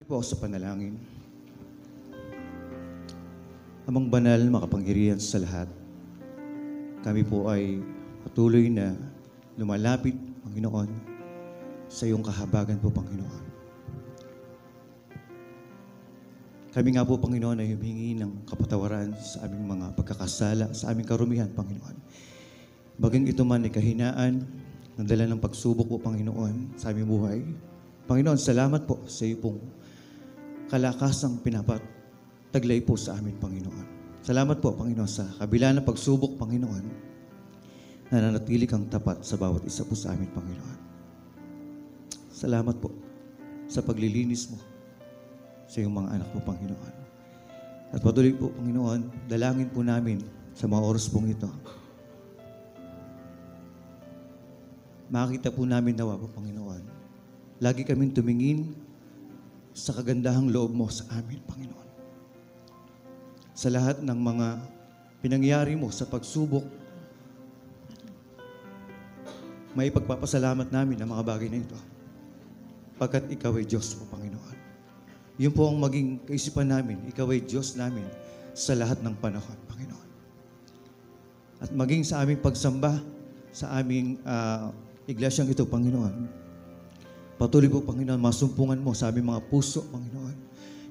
Po sa panalangin. Amang banal, makapangyarihan sa lahat, kami po ay patuloy na lumalapit, Panginoon, sa iyong kahabagan po, Panginoon. Kami nga po, Panginoon, ay humingi ng kapatawaran sa aming mga pagkakasala, sa aming karumihan, Panginoon. Baging ito man ay kahinaan, ng dala ng pagsubok po, Panginoon, sa aming buhay. Panginoon, salamat po sa iyo pong kalakasang pinapataglay po sa amin, Panginoon. Salamat po, Panginoon, sa kabila ng pagsubok, Panginoon, na nanatili kang tapat sa bawat isa po sa amin, Panginoon. Salamat po sa paglilinis mo sa iyong mga anak mo, Panginoon. At patuloy po, Panginoon, dalangin po namin sa mga oras pong ito. Makita po namin nawa po, Panginoon. Lagi kaming tumingin sa kagandahang loob mo sa amin, Panginoon. Sa lahat ng mga pinangyari mo sa pagsubok, may pagpapasalamat namin ang mga bagay na ito. Pagkat ikaw ay Diyos po, Panginoon. Yun po ang maging kaisipan namin. Ikaw ay Diyos namin sa lahat ng panahon, Panginoon. At maging sa aming pagsamba, sa aming iglesyang ito, Panginoon, patuloy po, Panginoon, masumpungan mo sa aming mga puso, Panginoon,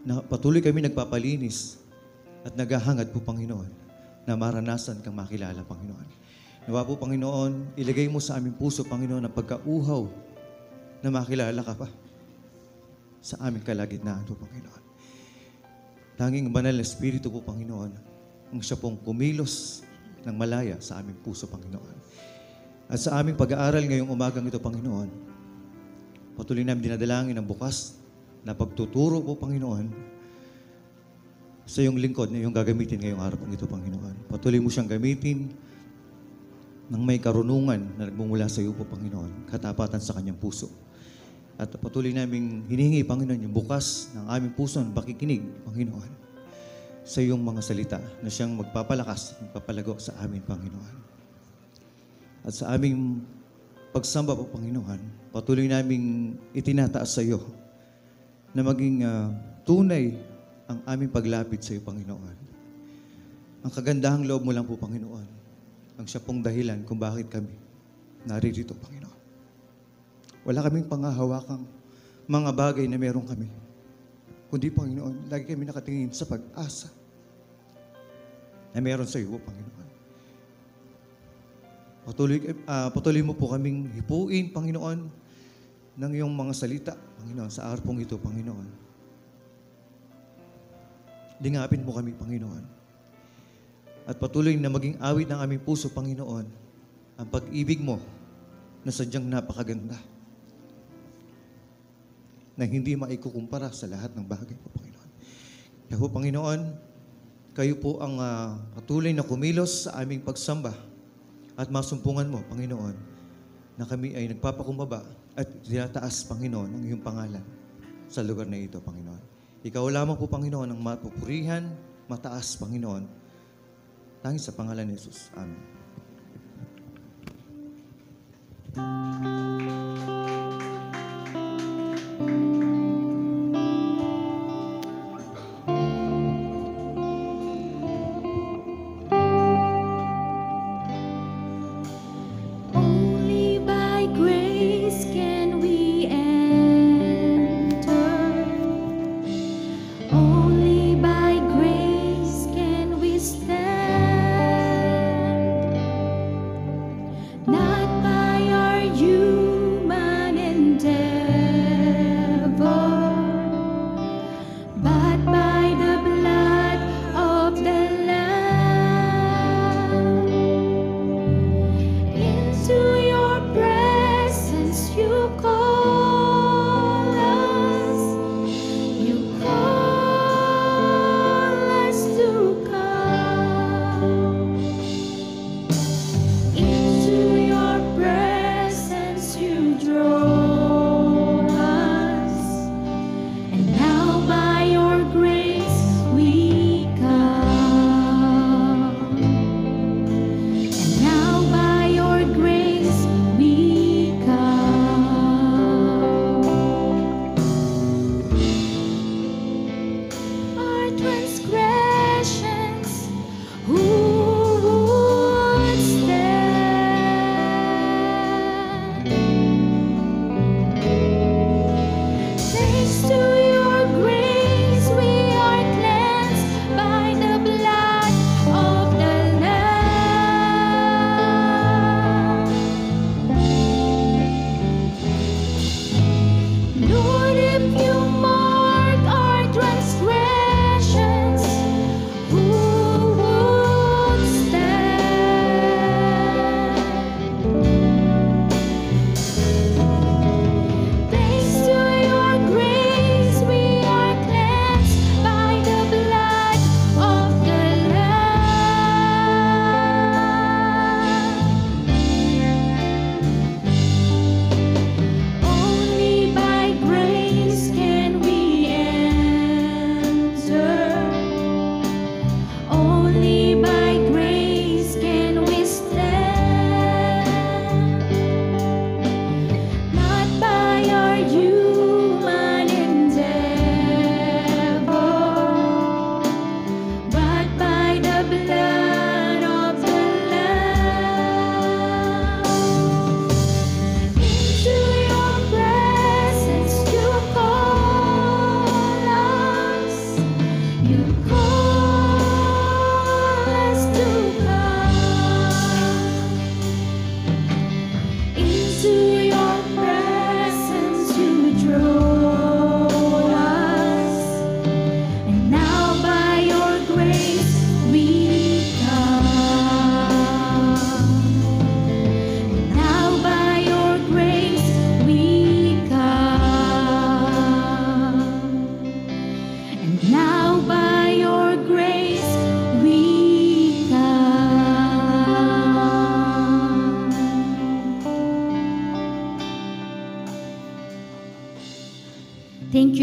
na patuloy kami nagpapalinis at naghahangad po, Panginoon, na maranasan kang makilala, Panginoon. Nawa po, Panginoon, ilagay mo sa aming puso, Panginoon, ang pagkauhaw na makilala ka pa sa aming kalagitnaan po, Panginoon. Tanging banal na Espiritu po, Panginoon, ang siya pong kumilos ng malaya sa aming puso, Panginoon. At sa aming pag-aaral ngayong umagang ito, Panginoon, patuloy namin dinadalangin ang bukas na pagtuturo po, Panginoon, sa iyong lingkod na iyong gagamitin ngayong araw pong ito, Panginoon. Patuloy mo siyang gamitin ng may karunungan na nagmumula sa iyo po, Panginoon, katapatan sa kanyang puso. At patuloy namin hinihingi, Panginoon, yung bukas ng aming puso, ng pakikinig, Panginoon, sa iyong mga salita na siyang magpapalakas, magpapalago sa amin, Panginoon. At sa aming pagsamba po, Panginoon, patuloy naming itinataas sa iyo na maging tunay ang aming paglapit sa iyo, Panginoon. Ang kagandahang loob mo lang po, Panginoon, ang siya pong dahilan kung bakit kami naririto, Panginoon. Wala kaming pangahawakang mga bagay na meron kami. Kundi, Panginoon, lagi kami nakatingin sa pag-asa na meron sa iyo, Panginoon. Patuloy mo po kaming hipuin, Panginoon, ng iyong mga salita, Panginoon, sa araw pong ito, Panginoon. Lingapin mo kami, Panginoon. At patuloy na maging awit ng aming puso, Panginoon, ang pag-ibig mo na sadyang napakaganda, na hindi maikukumpara sa lahat ng bagay po, Panginoon. Kaya po, Panginoon, kayo po ang patuloy na kumilos sa aming pagsamba at masumpungan mo, Panginoon, na kami ay nagpapakumbaba at tinataas, Panginoon, ang iyong pangalan sa lugar na ito, Panginoon. Ikaw lamang po, Panginoon, ang mapupurihan, mataas, Panginoon, tanging sa pangalan ni Jesus. Amen. Only by grace can we stand.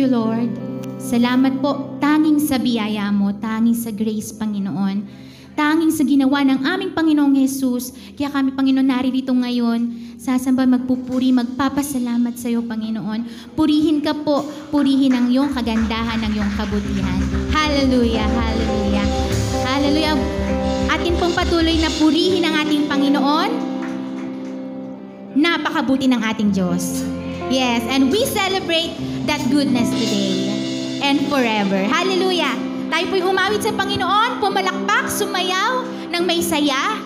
you, Lord. Salamat po, tanging sa biyaya mo, tanging sa grace, Panginoon. Tanging sa ginawa ng aming Panginoong Jesus. Kaya kami, Panginoon, naririto ngayon. Sasamba, magpupuri, magpapasalamat sa iyo, Panginoon. Purihin ka po, purihin ang iyong kagandahan, ang iyong kabutihan. Hallelujah, hallelujah, hallelujah. Atin pong patuloy na purihin ang ating Panginoon. Napakabuti ng ating Diyos. Yes, and we celebrate that goodness today and forever. Hallelujah. Tayo po'y umawit sa Panginoon, pumalakpak, sumayaw ng may saya.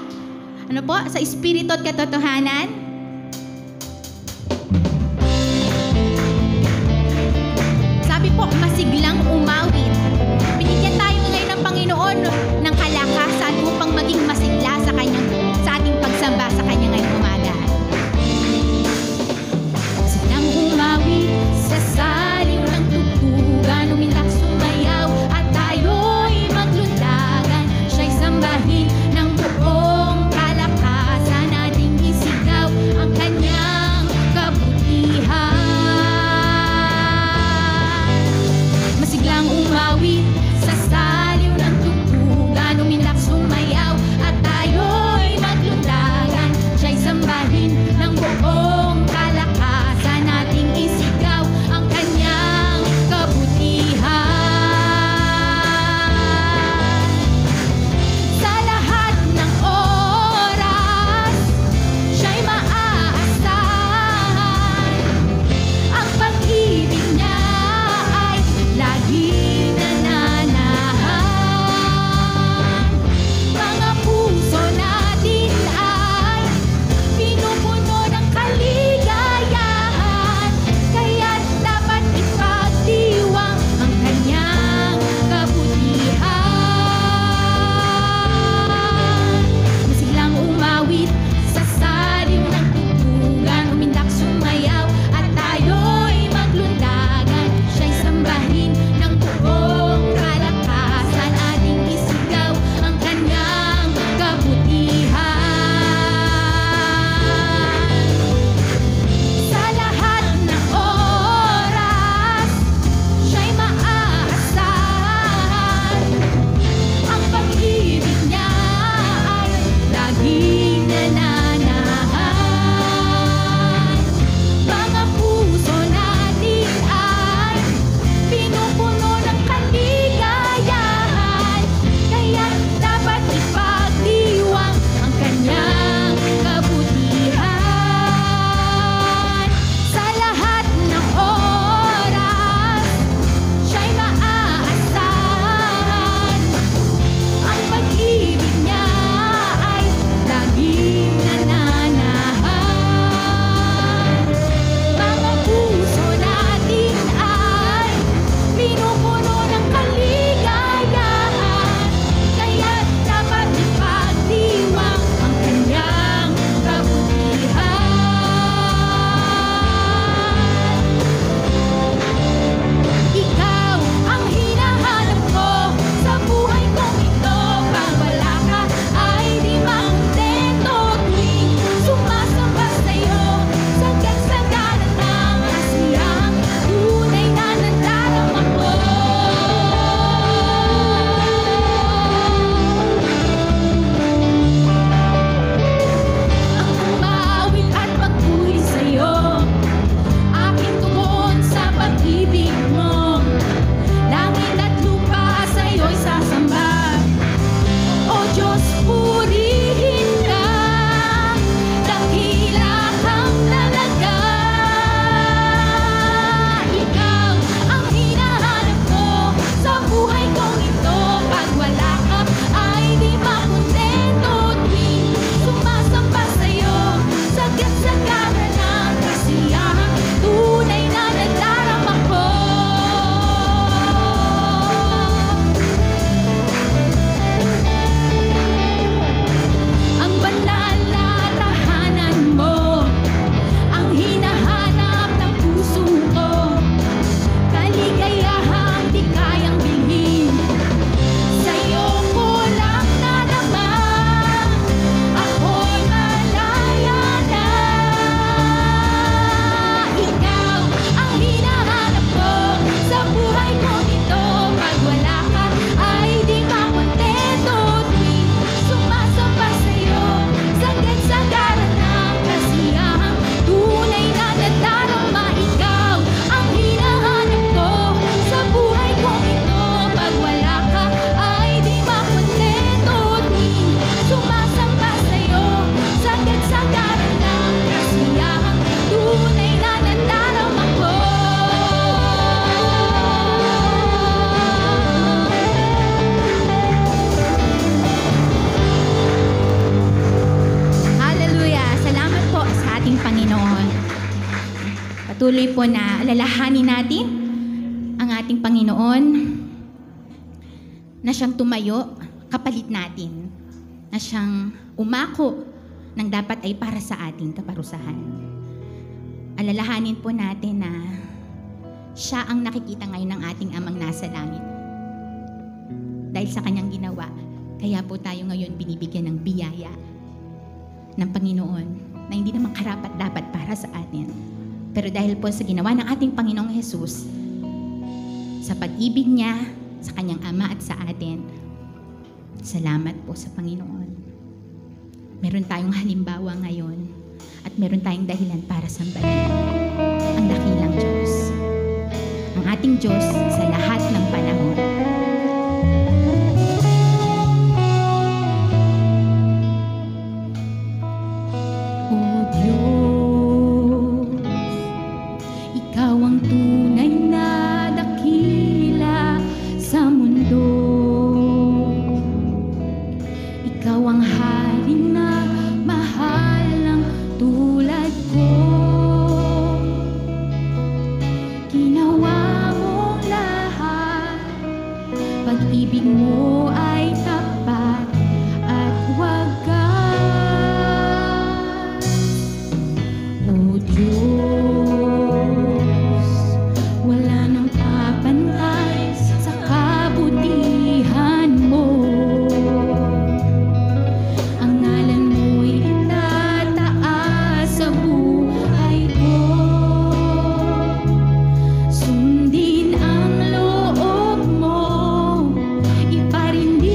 Ano po? Sa espiritu at katotohanan. Sabi po, masiglang umawit. Binigyan tayo ngayon ng Panginoon ng kalakasan upang maging masigla sa ating pagsamba sa Kanya ngayong umaga. Masiglang umawit sa saliw ng tugtugan, umiyak, sumayaw, at tayo'y maglulagan. Siya'y sambahin ng buong kalakasan, ating isigaw Patuloy po na alalahanin natin ang ating Panginoon na siyang tumayo, kapalit natin, na siyang umako ng dapat ay para sa ating kaparusahan. Alalahanin po natin na siya ang nakikita ngayon ng ating Amang nasa langit. Dahil sa kanyang ginawa, kaya po tayo ngayon binibigyan ng biyaya ng Panginoon na hindi naman karapat-dapat para sa atin. Pero dahil po sa ginawa ng ating Panginoong Jesus, sa pag-ibig niya, sa kanyang Ama at sa atin, salamat po sa Panginoon. Meron tayong halimbawa ngayon at meron tayong dahilan para sambahin ang dakilang Diyos. Ang ating Diyos sa lahat ng panahon. O Diyos, Ikaw ang tunay na dakila sa mundo. Ikaw ang hari na mahal ng tulad ko. Ginawa mong lahat, pag-ibig mo ay tapat at wagas. O Diyos, wala nang kapantay sa kabutihan mo. Ang ngalan mo'y itataas sa buhay ko. Sundin ang loob mo, iparindi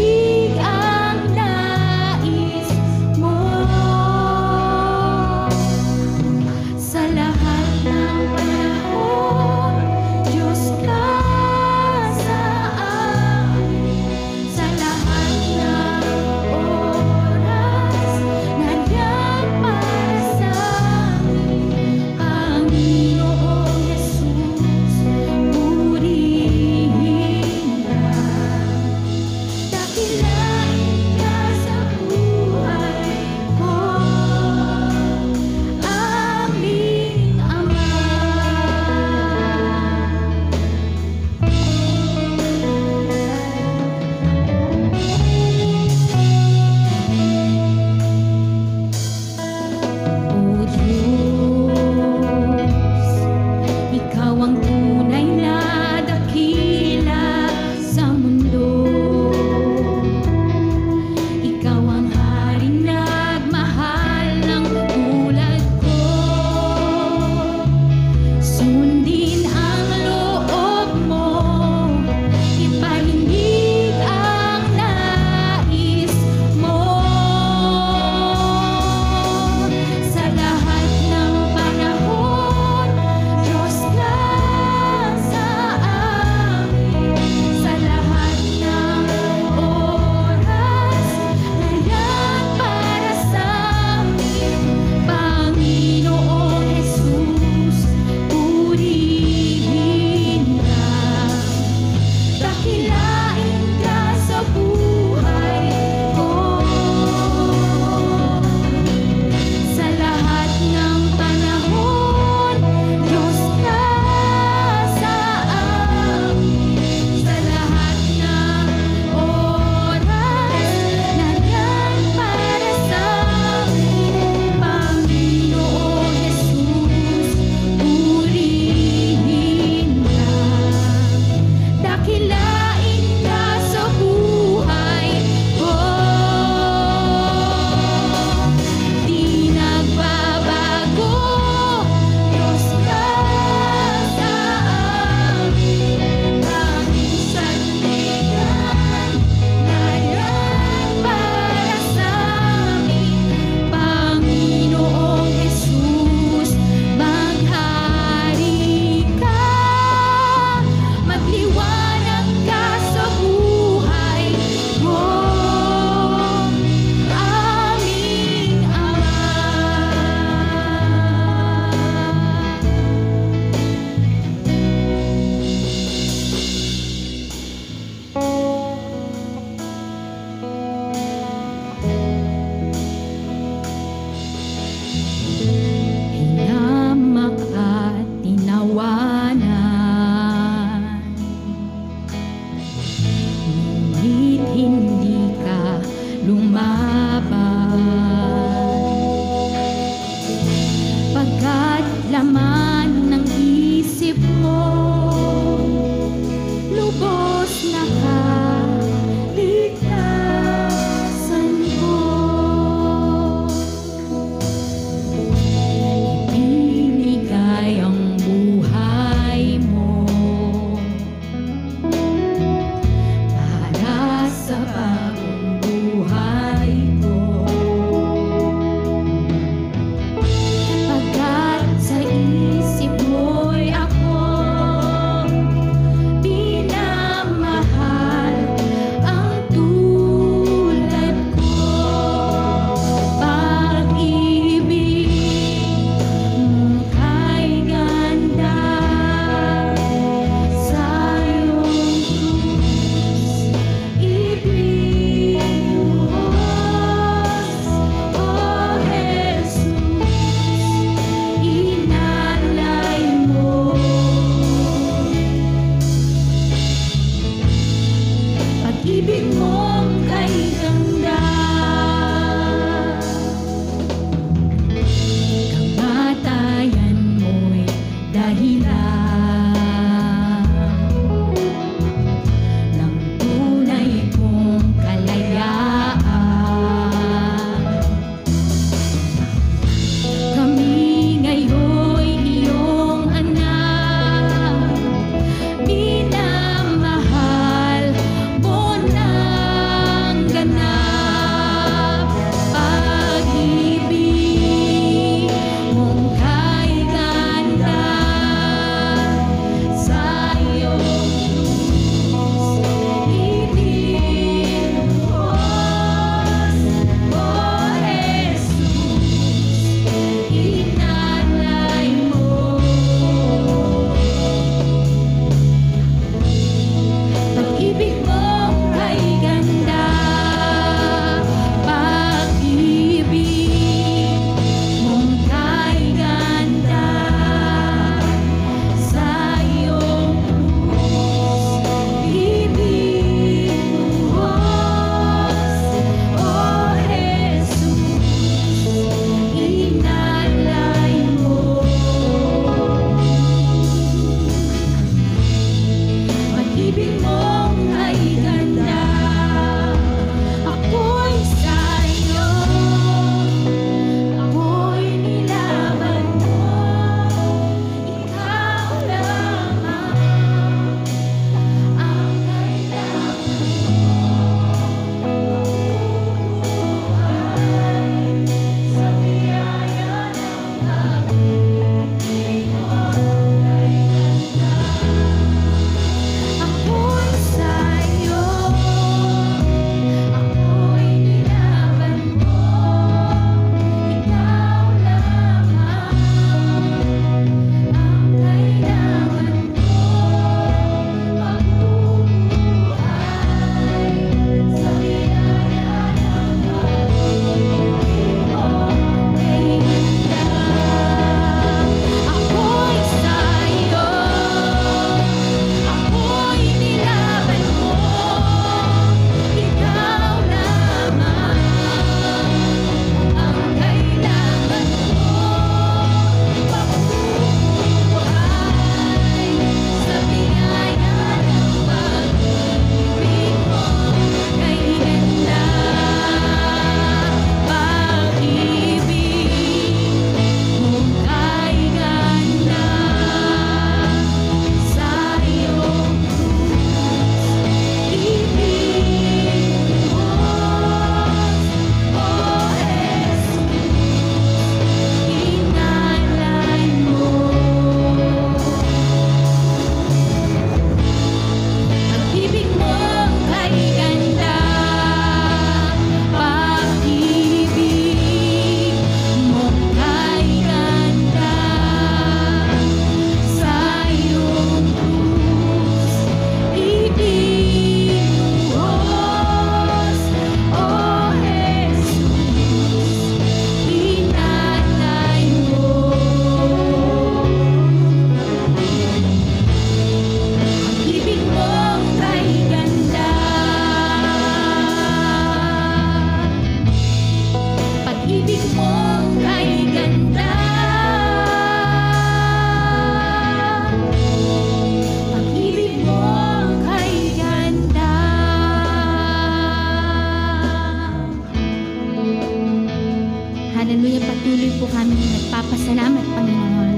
Salamat, Panginoon.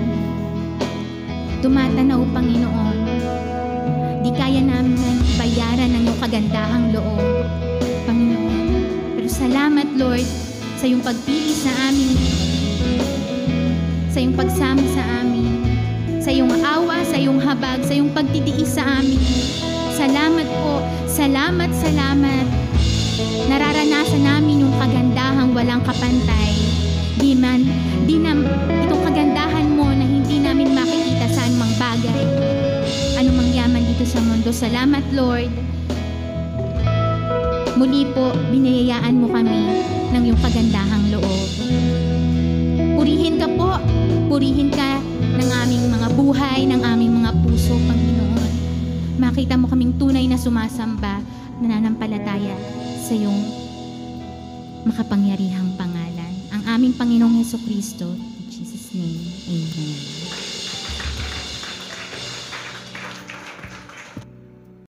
Tumatanaw, Panginoon. Di kaya namin bayaran ang iyong kagandahang loob, Panginoon. Pero salamat, Lord, sa iyong pagpili sa amin, sa iyong pagsama sa amin, sa iyong awa, sa iyong habag, sa iyong pagtitiis sa amin. Salamat po. Salamat, salamat. Nararanasan namin yung kagandahang walang kapantay. Itong kagandahan mo na hindi namin makikita sa anumang bagay, anumang yaman dito sa mundo. Salamat, Lord. Muli po, binayayaan mo kami ng iyong kagandahang loob. Purihin ka po. Purihin ka ng aming mga buhay, ng aming mga puso, Panginoon. Makita mo kaming tunay na sumasamba, nananampalataya sa iyong makapangyarihang pangalan. Ang aming Panginoong Hesukristo. In Jesus' name, Amen.